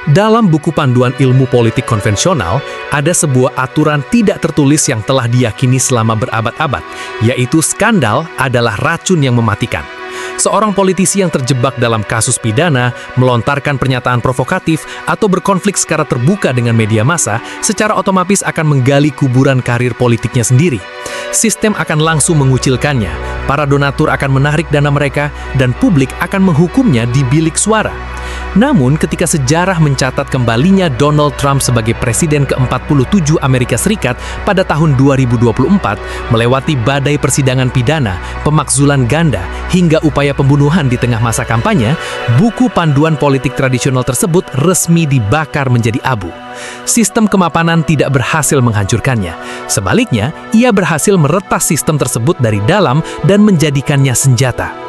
Dalam buku panduan ilmu politik konvensional, ada sebuah aturan tidak tertulis yang telah diyakini selama berabad-abad, yaitu skandal adalah racun yang mematikan. Seorang politisi yang terjebak dalam kasus pidana, melontarkan pernyataan provokatif, atau berkonflik secara terbuka dengan media massa, secara otomatis akan menggali kuburan karir politiknya sendiri. Sistem akan langsung mengucilkannya, para donatur akan menarik dana mereka, dan publik akan menghukumnya di bilik suara. Namun, ketika sejarah mencatat kembalinya Donald Trump sebagai Presiden ke-47 Amerika Serikat pada tahun 2024, melewati badai persidangan pidana, pemakzulan ganda, hingga upaya pembunuhan di tengah masa kampanye, buku panduan politik tradisional tersebut resmi dibakar menjadi abu. Sistem kemapanan tidak berhasil menghancurkannya. Sebaliknya, ia berhasil meretas sistem tersebut dari dalam dan menjadikannya senjata.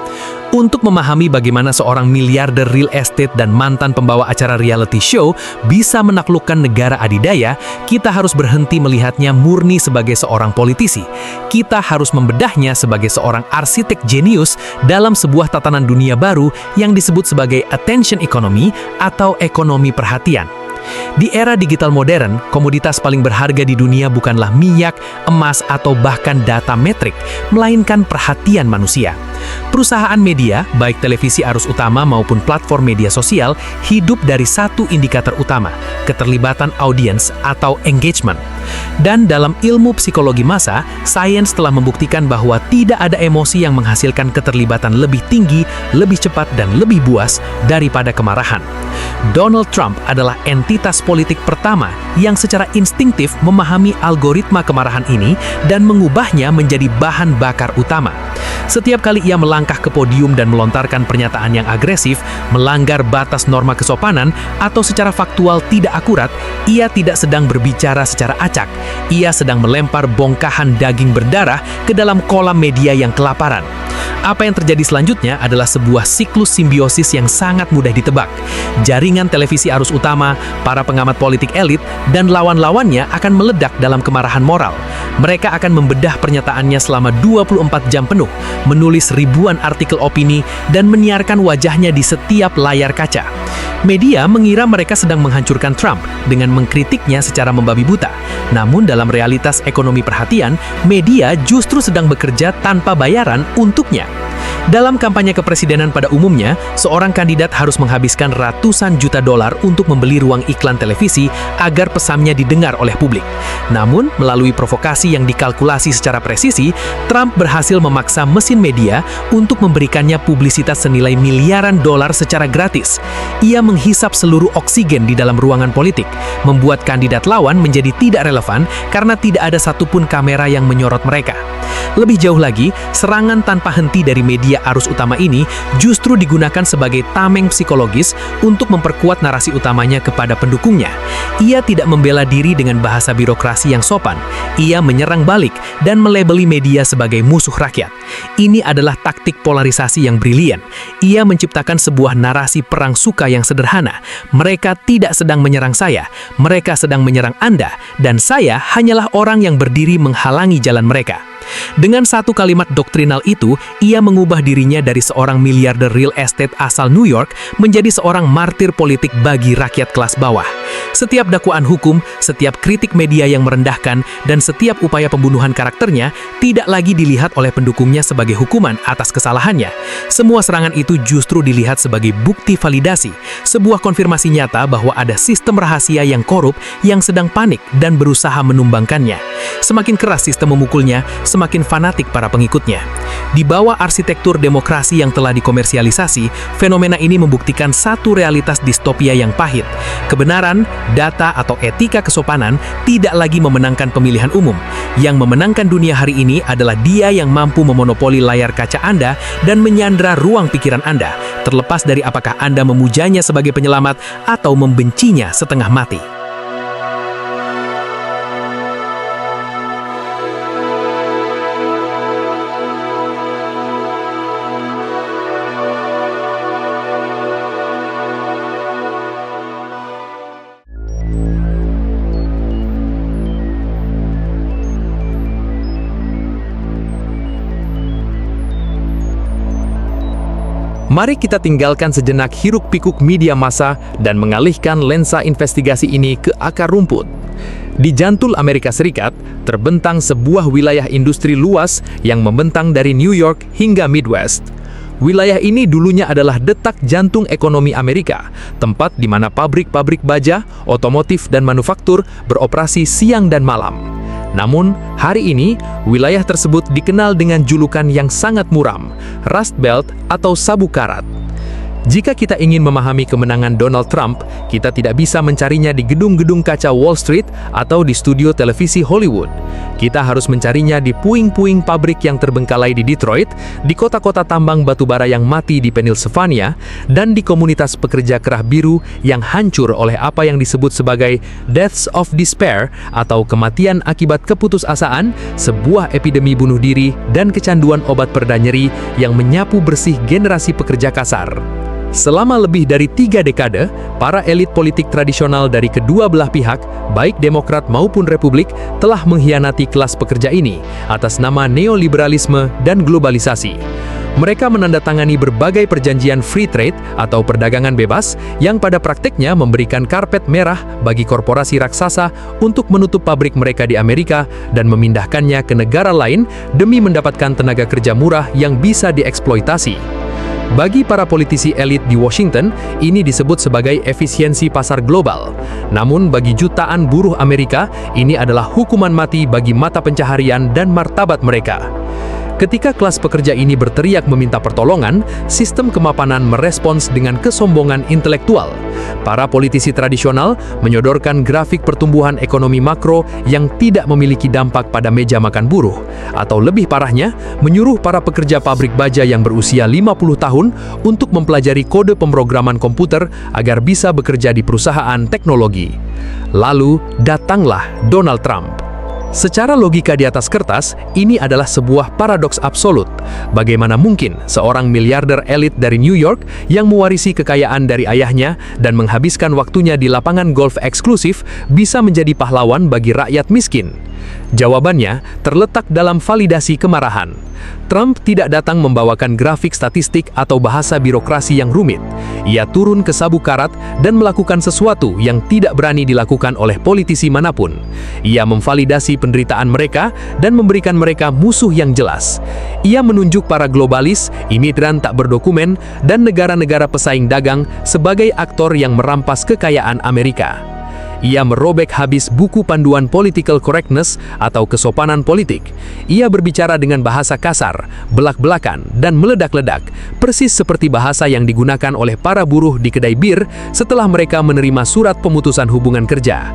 Untuk memahami bagaimana seorang miliarder real estate dan mantan pembawa acara reality show bisa menaklukkan negara adidaya, kita harus berhenti melihatnya murni sebagai seorang politisi. Kita harus membedahnya sebagai seorang arsitek jenius dalam sebuah tatanan dunia baru yang disebut sebagai attention economy atau ekonomi perhatian. Di era digital modern, komoditas paling berharga di dunia bukanlah minyak, emas, atau bahkan data metrik, melainkan perhatian manusia. Perusahaan media, baik televisi arus utama maupun platform media sosial, hidup dari satu indikator utama, keterlibatan audiens atau engagement. Dan dalam ilmu psikologi massa, sains telah membuktikan bahwa tidak ada emosi yang menghasilkan keterlibatan lebih tinggi, lebih cepat, dan lebih buas daripada kemarahan. Donald Trump adalah entitas politik pertama yang secara instingtif memahami algoritma kemarahan ini dan mengubahnya menjadi bahan bakar utama. Setiap kali ia melangkah ke podium dan melontarkan pernyataan yang agresif, melanggar batas norma kesopanan, atau secara faktual tidak akurat, ia tidak sedang berbicara secara acak. Ia sedang melempar bongkahan daging berdarah ke dalam kolam media yang kelaparan. Apa yang terjadi selanjutnya adalah sebuah siklus simbiosis yang sangat mudah ditebak. Jaringan televisi arus utama, para pengamat politik elit, dan lawan-lawannya akan meledak dalam kemarahan moral. Mereka akan membedah pernyataannya selama 24 jam penuh, menulis ribuan artikel opini, dan menyiarkan wajahnya di setiap layar kaca. Media mengira mereka sedang menghancurkan Trump dengan mengkritiknya secara membabi buta. Namun dalam realitas ekonomi perhatian, media justru sedang bekerja tanpa bayaran untuknya. Dalam kampanye kepresidenan pada umumnya, seorang kandidat harus menghabiskan ratusan juta dolar untuk membeli ruang iklan televisi agar pesannya didengar oleh publik. Namun, melalui provokasi yang dikalkulasi secara presisi, Trump berhasil memaksa mesin media untuk memberikannya publisitas senilai miliaran dolar secara gratis. Ia menghisap seluruh oksigen di dalam ruangan politik, membuat kandidat lawan menjadi tidak relevan karena tidak ada satupun kamera yang menyorot mereka. Lebih jauh lagi, serangan tanpa henti dari media arus utama ini justru digunakan sebagai tameng psikologis untuk memperkuat narasi utamanya kepada pendukungnya. Ia tidak membela diri dengan bahasa birokrasi yang sopan. Ia menyerang balik dan melabeli media sebagai musuh rakyat. Ini adalah taktik polarisasi yang brilian. Ia menciptakan sebuah narasi perang suka yang sederhana. Mereka tidak sedang menyerang saya, mereka sedang menyerang Anda, dan saya hanyalah orang yang berdiri menghalangi jalan mereka. Dengan satu kalimat doktrinal itu, ia mengubah dirinya dari seorang miliarder real estate asal New York menjadi seorang martir politik bagi rakyat kelas bawah. Setiap dakwaan hukum, setiap kritik media yang merendahkan, dan setiap upaya pembunuhan karakternya tidak lagi dilihat oleh pendukungnya sebagai hukuman atas kesalahannya. Semua serangan itu justru dilihat sebagai bukti validasi, sebuah konfirmasi nyata bahwa ada sistem rahasia yang korup yang sedang panik dan berusaha menumbangkannya. Semakin keras sistem memukulnya, semakin fanatik para pengikutnya. Di bawah arsitektur demokrasi yang telah dikomersialisasi, fenomena ini membuktikan satu realitas distopia yang pahit. Kebenaran, data, atau etika kesopanan tidak lagi memenangkan pemilihan umum. Yang memenangkan dunia hari ini adalah dia yang mampu memonopoli layar kaca Anda dan menyandra ruang pikiran Anda, terlepas dari apakah Anda memujanya sebagai penyelamat atau membencinya setengah mati. Mari kita tinggalkan sejenak hiruk-pikuk media massa dan mengalihkan lensa investigasi ini ke akar rumput. Di jantung Amerika Serikat, terbentang sebuah wilayah industri luas yang membentang dari New York hingga Midwest. Wilayah ini dulunya adalah detak jantung ekonomi Amerika, tempat di mana pabrik-pabrik baja, otomotif, dan manufaktur beroperasi siang dan malam. Namun, hari ini, wilayah tersebut dikenal dengan julukan yang sangat muram, Rust Belt atau Sabu Karat. Jika kita ingin memahami kemenangan Donald Trump, kita tidak bisa mencarinya di gedung-gedung kaca Wall Street atau di studio televisi Hollywood. Kita harus mencarinya di puing-puing pabrik yang terbengkalai di Detroit, di kota-kota tambang batubara yang mati di Pennsylvania, dan di komunitas pekerja kerah biru yang hancur oleh apa yang disebut sebagai deaths of despair atau kematian akibat keputusasaan, sebuah epidemi bunuh diri dan kecanduan obat pereda nyeri yang menyapu bersih generasi pekerja kasar. Selama lebih dari 3 dekade, para elit politik tradisional dari kedua belah pihak, baik Demokrat maupun Republik, telah mengkhianati kelas pekerja ini atas nama neoliberalisme dan globalisasi. Mereka menandatangani berbagai perjanjian free trade atau perdagangan bebas yang pada prakteknya memberikan karpet merah bagi korporasi raksasa untuk menutup pabrik mereka di Amerika dan memindahkannya ke negara lain demi mendapatkan tenaga kerja murah yang bisa dieksploitasi. Bagi para politisi elit di Washington, ini disebut sebagai efisiensi pasar global. Namun bagi jutaan buruh Amerika, ini adalah hukuman mati bagi mata pencaharian dan martabat mereka. Ketika kelas pekerja ini berteriak meminta pertolongan, sistem kemapanan merespons dengan kesombongan intelektual. Para politisi tradisional menyodorkan grafik pertumbuhan ekonomi makro yang tidak memiliki dampak pada meja makan buruh, atau lebih parahnya, menyuruh para pekerja pabrik baja yang berusia 50 tahun untuk mempelajari kode pemrograman komputer agar bisa bekerja di perusahaan teknologi. Lalu, datanglah Donald Trump. Secara logika di atas kertas, ini adalah sebuah paradoks absolut. Bagaimana mungkin seorang miliarder elit dari New York yang mewarisi kekayaan dari ayahnya dan menghabiskan waktunya di lapangan golf eksklusif bisa menjadi pahlawan bagi rakyat miskin? Jawabannya terletak dalam validasi kemarahan. Trump tidak datang membawakan grafik statistik atau bahasa birokrasi yang rumit. Ia turun ke Sabu Karat dan melakukan sesuatu yang tidak berani dilakukan oleh politisi manapun. Ia memvalidasi penderitaan mereka dan memberikan mereka musuh yang jelas. Ia menunjuk para globalis, imigran tak berdokumen, dan negara-negara pesaing dagang sebagai aktor yang merampas kekayaan Amerika. Ia merobek habis buku panduan political correctness atau kesopanan politik. Ia berbicara dengan bahasa kasar, belak-belakan, dan meledak-ledak, persis seperti bahasa yang digunakan oleh para buruh di kedai bir setelah mereka menerima surat pemutusan hubungan kerja.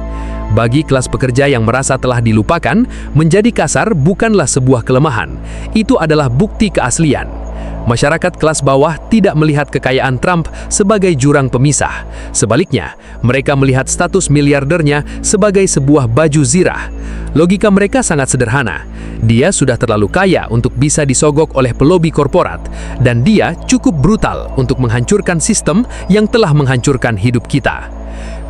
Bagi kelas pekerja yang merasa telah dilupakan, menjadi kasar bukanlah sebuah kelemahan. Itu adalah bukti keaslian. Masyarakat kelas bawah tidak melihat kekayaan Trump sebagai jurang pemisah. Sebaliknya, mereka melihat status miliardernya sebagai sebuah baju zirah. Logika mereka sangat sederhana. Dia sudah terlalu kaya untuk bisa disogok oleh pelobi korporat, dan dia cukup brutal untuk menghancurkan sistem yang telah menghancurkan hidup kita.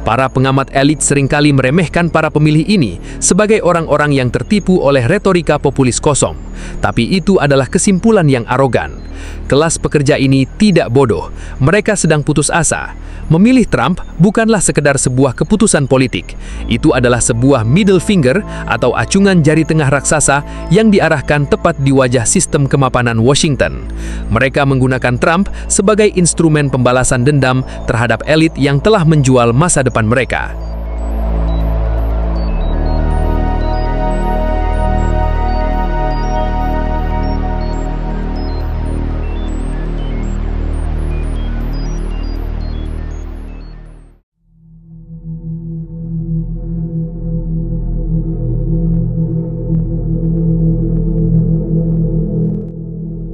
Para pengamat elit seringkali meremehkan para pemilih ini sebagai orang-orang yang tertipu oleh retorika populis kosong. Tapi itu adalah kesimpulan yang arogan. Kelas pekerja ini tidak bodoh, mereka sedang putus asa. Memilih Trump bukanlah sekedar sebuah keputusan politik. Itu adalah sebuah middle finger atau acungan jari tengah raksasa yang diarahkan tepat di wajah sistem kemapanan Washington. Mereka menggunakan Trump sebagai instrumen pembalasan dendam terhadap elit yang telah menjual masa depan mereka.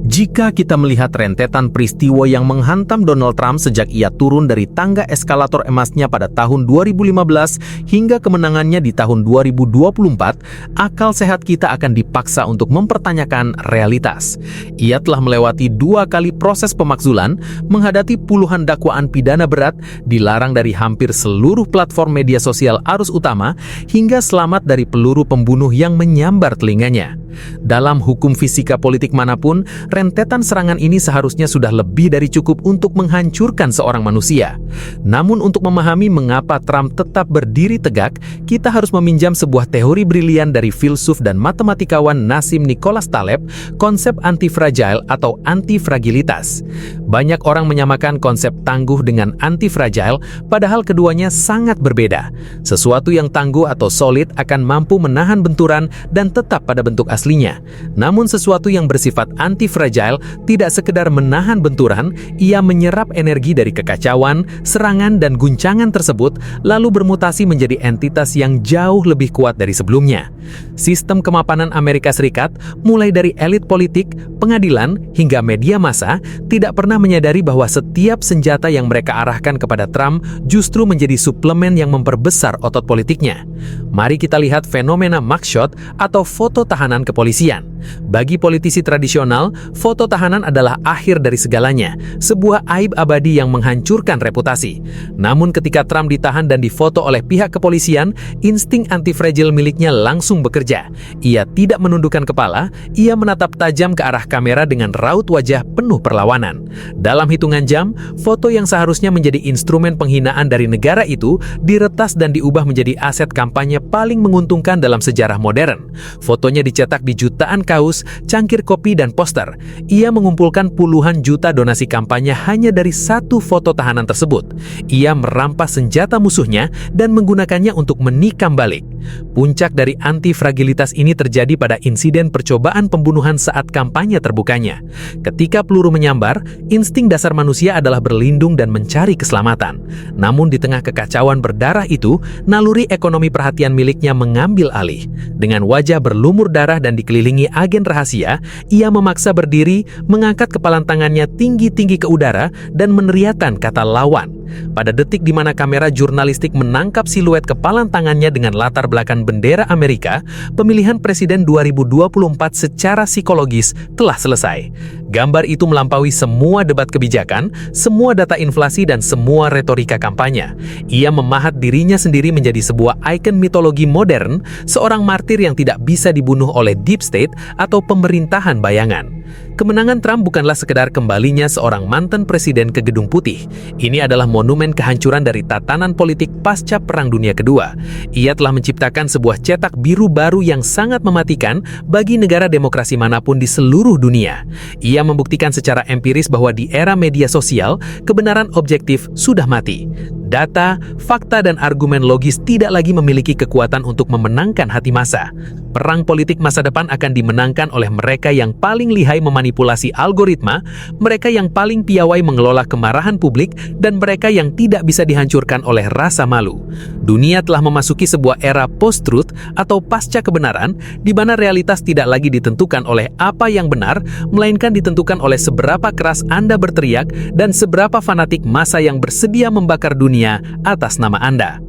Jika kita melihat rentetan peristiwa yang menghantam Donald Trump sejak ia turun dari tangga eskalator emasnya pada tahun 2015 hingga kemenangannya di tahun 2024, akal sehat kita akan dipaksa untuk mempertanyakan realitas. Ia telah melewati 2 kali proses pemakzulan, menghadapi puluhan dakwaan pidana berat, dilarang dari hampir seluruh platform media sosial arus utama, hingga selamat dari peluru pembunuh yang menyambar telinganya. Dalam hukum fisika politik manapun, rentetan Kejahatan serangan ini seharusnya sudah lebih dari cukup untuk menghancurkan seorang manusia. Namun untuk memahami mengapa Trump tetap berdiri tegak, kita harus meminjam sebuah teori brilian dari filsuf dan matematikawan Nassim Nicholas Taleb, konsep antifragile atau antifragilitas. Banyak orang menyamakan konsep tangguh dengan antifragile, padahal keduanya sangat berbeda. Sesuatu yang tangguh atau solid akan mampu menahan benturan dan tetap pada bentuk aslinya. Namun sesuatu yang bersifat antifragile tidak sekedar menahan benturan, ia menyerap energi dari kekacauan, serangan, dan guncangan tersebut, lalu bermutasi menjadi entitas yang jauh lebih kuat dari sebelumnya. Sistem kemapanan Amerika Serikat, mulai dari elit politik, pengadilan, hingga media massa, tidak pernah menyadari bahwa setiap senjata yang mereka arahkan kepada Trump justru menjadi suplemen yang memperbesar otot politiknya. Mari kita lihat fenomena mugshot atau foto tahanan kepolisian. Bagi politisi tradisional, foto tahanan adalah akhir dari segalanya, sebuah aib abadi yang menghancurkan reputasi. Namun ketika Trump ditahan dan difoto oleh pihak kepolisian, insting antifragile miliknya langsung bekerja. Ia tidak menundukkan kepala, ia menatap tajam ke arah kamera dengan raut wajah penuh perlawanan. Dalam hitungan jam, foto yang seharusnya menjadi instrumen penghinaan dari negara itu diretas dan diubah menjadi aset kampanye paling menguntungkan dalam sejarah modern. Fotonya dicetak di jutaan kaos, cangkir kopi, dan poster. Ia mengumpulkan puluhan juta donasi kampanye hanya dari satu foto tahanan tersebut. Ia merampas senjata musuhnya dan menggunakannya untuk menikam balik. Puncak dari antifragilitas ini terjadi pada insiden percobaan pembunuhan saat kampanye terbukanya. Ketika peluru menyambar, insting dasar manusia adalah berlindung dan mencari keselamatan. Namun di tengah kekacauan berdarah itu, naluri ekonomi perhatian miliknya mengambil alih. Dengan wajah berlumur darah dan dikelilingi agen rahasia, ia memaksa berdiri, mengangkat kepalan tangannya tinggi-tinggi ke udara, dan meneriakkan kata lawan. Pada detik di mana kamera jurnalistik menangkap siluet kepalan tangannya dengan latar belakang bendera Amerika, pemilihan presiden 2024 secara psikologis telah selesai. Gambar itu melampaui semua debat kebijakan, semua data inflasi, dan semua retorika kampanye. Ia memahat dirinya sendiri menjadi sebuah ikon mitologi modern, seorang martir yang tidak bisa dibunuh oleh deep state atau pemerintahan bayangan. Kemenangan Trump bukanlah sekedar kembalinya seorang mantan presiden ke Gedung Putih. Ini adalah monumen kehancuran dari tatanan politik pasca Perang Dunia Kedua. Ia telah menciptakan sebuah cetak biru baru yang sangat mematikan bagi negara demokrasi manapun di seluruh dunia. Ia membuktikan secara empiris bahwa di era media sosial, kebenaran objektif sudah mati. Data, fakta, dan argumen logis tidak lagi memiliki kekuatan untuk memenangkan hati massa. Perang politik masa depan akan dimenangkan oleh mereka yang paling lihai memanipulasi algoritma, mereka yang paling piawai mengelola kemarahan publik, dan mereka yang tidak bisa dihancurkan oleh rasa malu. Dunia telah memasuki sebuah era post-truth atau pasca kebenaran, di mana realitas tidak lagi ditentukan oleh apa yang benar, melainkan ditentukan oleh seberapa keras Anda berteriak dan seberapa fanatik massa yang bersedia membakar dunia atas nama Anda.